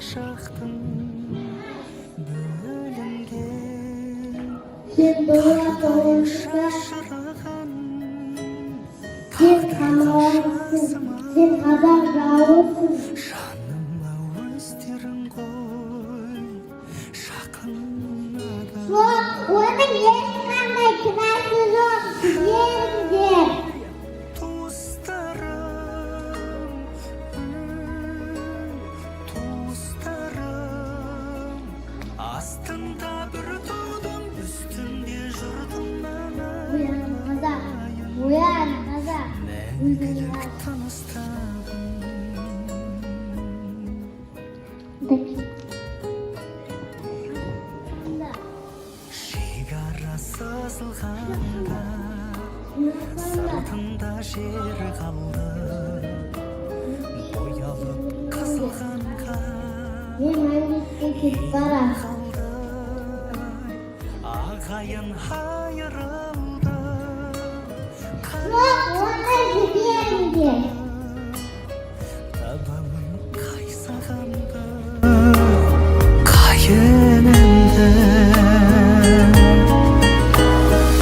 Aşıktım bölüngen Sen doğuya doğuşta sen kanalsın, sen kadar rağlısın. Жаныма өздерің ғой жақынада Onun ешқандай кінәсі жоқ, сіздеріңдер. туыстарым астында бір таудың үстінде жүрдім Uyan қазақ, uyan қазақ. мәңгілік тыныстадым шекара сызылғанда сыртында жер қалды боялып қызылғанға Мен мәңгілікке кетіп барам. қалды ағайын айырылды Жоқ, оны жіберіңдер. табамын қайсағанды қайынымды